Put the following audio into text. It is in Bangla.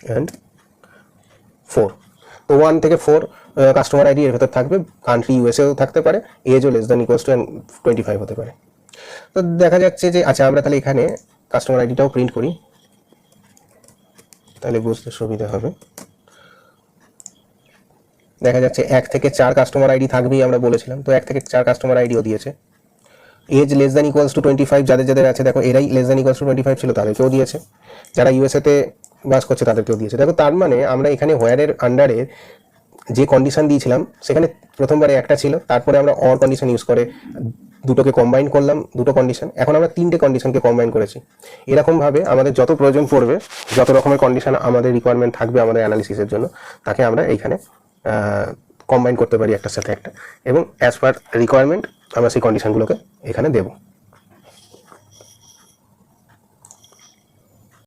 অ্যান্ড 4। তো 1 থেকে 4 কাস্টমার আইডি এর ভেতর থাকবে, কান্ট্রি ইউএসএও থাকতে পারে, এজও লেস দ্যান ইকুয়ালস টু 25 হতে পারে। তো দেখা যাচ্ছে যে আচ্ছা আমরা তাহলে এখানে কাস্টমার আইডিটাও প্রিন্ট করি, তাহলে বুঝতে সুবিধা হবে। দেখা যাচ্ছে 1 থেকে 4 কাস্টমার আইডি থাকবেই আমরা বলেছিলাম, তো 1 থেকে 4 কাস্টমার আইডিও দিয়েছে। Age less than equals to 25 যাদের যাদের আছে, দেখো এরাই লেস দ্যান ইকুয়ালস টু 25 ছিল, তাদেরকেও দিয়েছে। যারা ইউএসএতে বাস করছে তাদেরকেও দিয়েছে। দেখো তার মানে আমরা এখানে হোয়ারের আন্ডারে যে কন্ডিশন দিয়েছিলাম সেখানে প্রথমবারে একটা ছিল, তারপরে আমরা অর কন্ডিশন ইউজ করে দুটোকে কম্বাইন করলাম, দুটো কন্ডিশন, এখন আমরা 3টে কন্ডিশনকে কম্বাইন করেছি। এরকমভাবে আমাদের যত প্রয়োজন পড়বে, যত রকমের কন্ডিশন আমাদের রিকোয়ারমেন্ট থাকবে আমাদের অ্যানালিসিসের জন্য, তাকে আমরা এইখানে কম্বাইন করতে পারি একটার সাথে একটা, এবং অ্যাজ পার রিকোয়ারমেন্ট আমরা সেই কন্ডিশনগুলোকে এখানে দেবো।